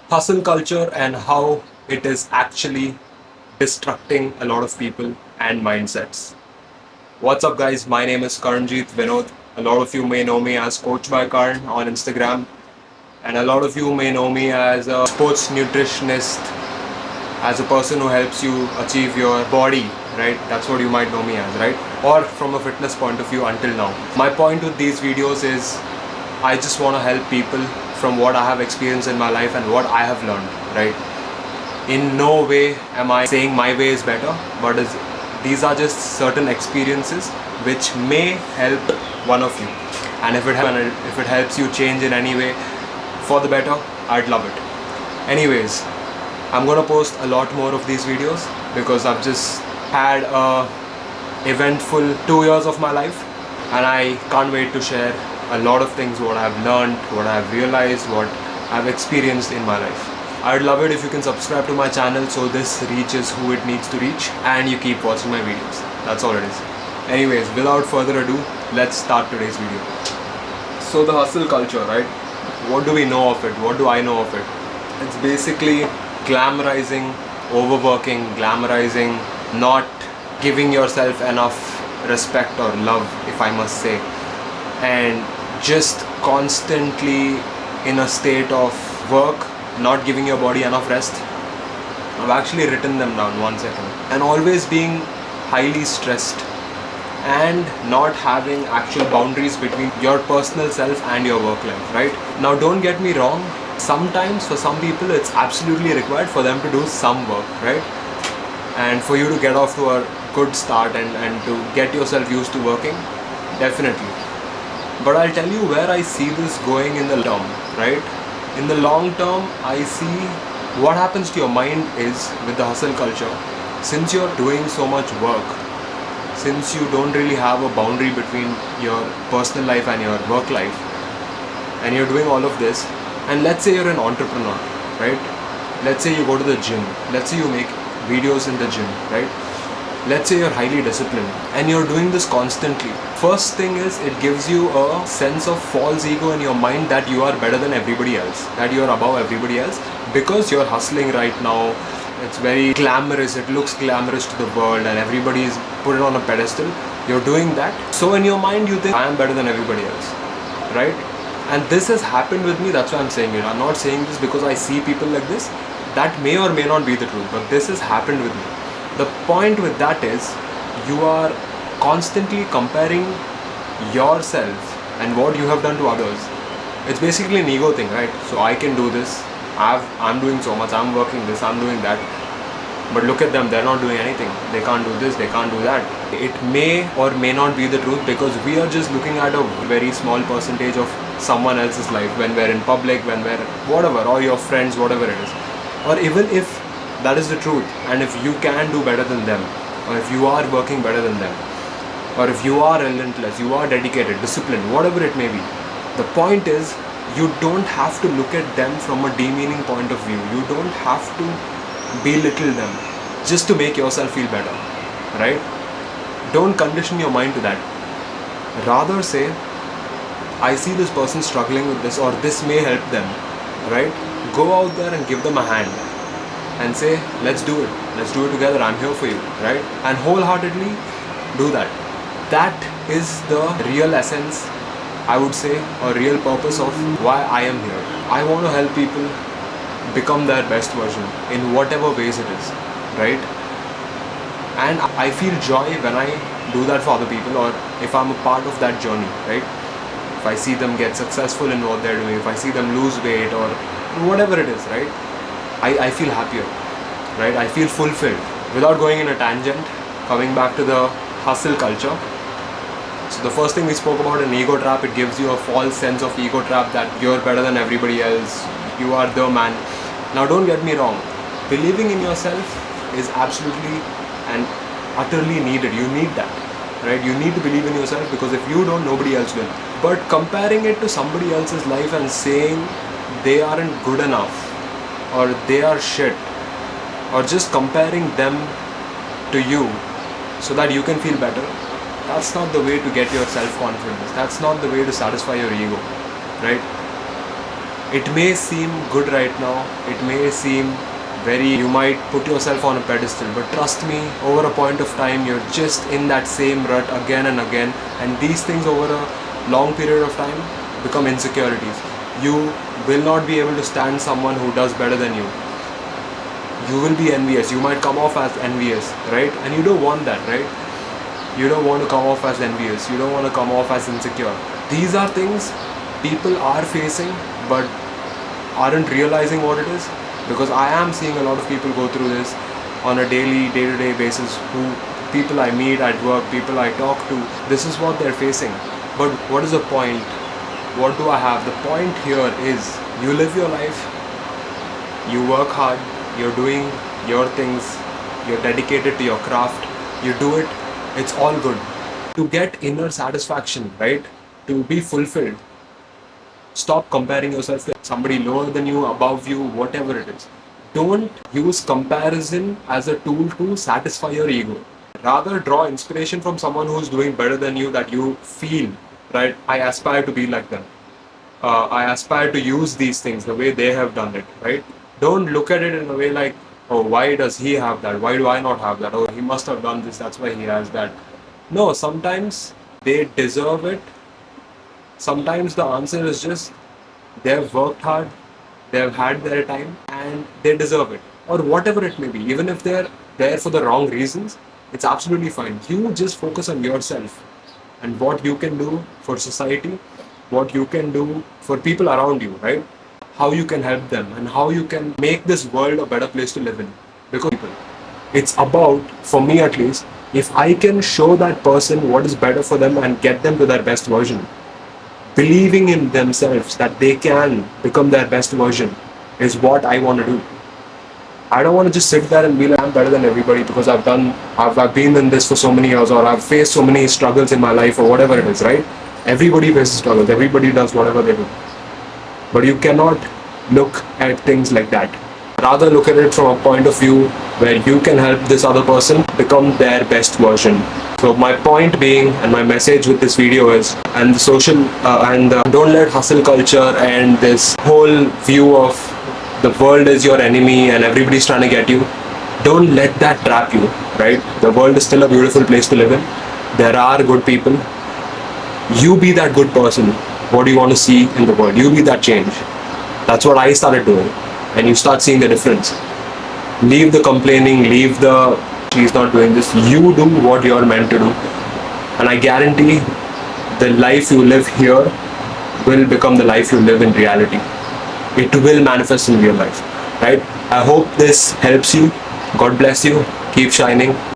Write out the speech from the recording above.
hustle culture and how it is actually destructing a lot of people and mindsets. What's up, guys? My name is Karanjeet Vinod. A lot of you may know me as Coach by Karan on Instagram, and a lot of you may know me as a sports nutritionist, as a person who helps you achieve your body, right? That's what you might know me as, right? Or from a fitness point of view until now. My point with these videos is I just want to help people from what I have experienced in my life and what I have learned, right? In no way am I saying my way is better, but these are just certain experiences which may help one of you. And if it helps you change in any way for the better, I'd love it. Anyways, I'm gonna post a lot more of these videos because I've just had a eventful 2 years of my life, and I can't wait to share a lot of things, what I've learned, what I've realized, what I've experienced in my life. I'd love it if you can subscribe to my channel so this reaches who it needs to reach and you keep watching my videos. That's all it is. Anyways, without further ado, let's start today's video. So the hustle culture, right? What do we know of it? What do I know of it? It's basically glamorizing overworking, glamorizing not giving yourself enough respect or love, if I must say, and just constantly in a state of work, not giving your body enough rest. I've actually written them down, one second. And always being highly stressed and not having actual boundaries between your personal self and your work life, right? Now, don't get me wrong, sometimes for some people it's absolutely required for them to do some work, right? And for you to get off to a good start and to get yourself used to working, definitely. But I'll tell you where I see this going in the term, right? In the long term, I see what happens to your mind is with the hustle culture. Since you're doing so much work, since you don't really have a boundary between your personal life and your work life, and you're doing all of this, and let's say you're an entrepreneur, right? Let's say you go to the gym, let's say you make videos in the gym, right? Let's say you're highly disciplined and you're doing this constantly. First thing is, it gives you a sense of false ego in your mind that you are better than everybody else, that you are above everybody else because you're hustling right now. It's very glamorous, it looks glamorous to the world and everybody is put it on a pedestal. You're doing that, so in your mind you think I am better than everybody else, right? And this has happened with me. That's why I'm saying it. I'm not saying this because I see people like this. That may or may not be the truth, but this has happened with me. The point with that is, you are constantly comparing yourself and what you have done to others. It's basically an ego thing, right? So I can do this, I'm doing so much, I'm working this, I'm doing that, but look at them, they're not doing anything. They can't do this, they can't do that. It may or may not be the truth because we are just looking at a very small percentage of someone else's life when we're in public, when we're whatever, or your friends, whatever it is. Or even if that is the truth, and if you can do better than them, or if you are working better than them, or if you are relentless, you are dedicated, disciplined, whatever it may be, the point is, you don't have to look at them from a demeaning point of view. You don't have to belittle them just to make yourself feel better, right? Don't condition your mind to that. Rather say, I see this person struggling with this, or this may help them, right? Go out there and give them a hand and say, let's do it together, I'm here for you, right? And wholeheartedly do that. That is the real essence, I would say, or real purpose of why I am here. I want to help people become their best version in whatever ways it is, right? And I feel joy when I do that for other people, or if I'm a part of that journey, right? If I see them get successful in what they're doing, if I see them lose weight or whatever it is, right? I feel happier, right? I feel fulfilled. Without going in a tangent, coming back to the hustle culture. So the first thing we spoke about, an ego trap. It gives you a false sense of ego trap that you're better than everybody else. You are the man. Now don't get me wrong. Believing in yourself is absolutely and utterly needed. You need that, right? You need to believe in yourself because if you don't, nobody else will. But comparing it to somebody else's life and saying they aren't good enough or they are shit, or just comparing them to you so that you can feel better, that's not the way to get your self-confidence. That's not the way to satisfy your ego, right? It may seem good right now, it may seem very, you might put yourself on a pedestal, but trust me, over a point of time, you're just in that same rut again and again, and these things over a long period of time become insecurities. You will not be able to stand someone who does better than you. You will be envious, you might come off as envious, right? And you don't want that, right? You don't want to come off as envious, you don't want to come off as insecure. These are things people are facing but aren't realizing what it is, because I am seeing a lot of people go through this on a daily, day-to-day basis. Who people I meet at work, people I talk to, this is what they're facing. But what is the point? What do I have? The point here is you live your life, you work hard, you're doing your things, you're dedicated to your craft, you do it, it's all good. To get inner satisfaction, right? To be fulfilled, stop comparing yourself to somebody lower than you, above you, whatever it is. Don't use comparison as a tool to satisfy your ego. Rather, draw inspiration from someone who's doing better than you, that you feel, right? I aspire to be like them. I aspire to use these things the way they have done it, right? Don't look at it in a way like, oh, why does he have that? Why do I not have that? Oh, he must have done this, that's why he has that. No, sometimes they deserve it. Sometimes the answer is just they've worked hard, they've had their time, and they deserve it. Or whatever it may be. Even if they're there for the wrong reasons, it's absolutely fine. You just focus on yourself and what you can do for society, what you can do for people around you, right? How you can help them and how you can make this world a better place to live in. Because people, it's about, for me at least, if I can show that person what is better for them and get them to their best version, believing in themselves that they can become their best version is what I want to do. I don't want to just sit there and be like, I'm better than everybody because I've been in this for so many years, or I've faced so many struggles in my life, or whatever it is, right? Everybody faces struggles, everybody does whatever they do. But you cannot look at things like that. Rather, look at it from a point of view where you can help this other person become their best version. So my point being, and my message with this video is, and the social and don't let hustle culture and this whole view of the world is your enemy and everybody's trying to get you, don't let that trap you, right? The world is still a beautiful place to live in. There are good people. You be that good person. What do you want to see in the world? You be that change. That's what I started doing. And you start seeing the difference. Leave the complaining, leave the she's not doing this. You do what you're meant to do. And I guarantee the life you live here will become the life you live in reality. It will manifest in real life. Right? I hope this helps you. God bless you. Keep shining.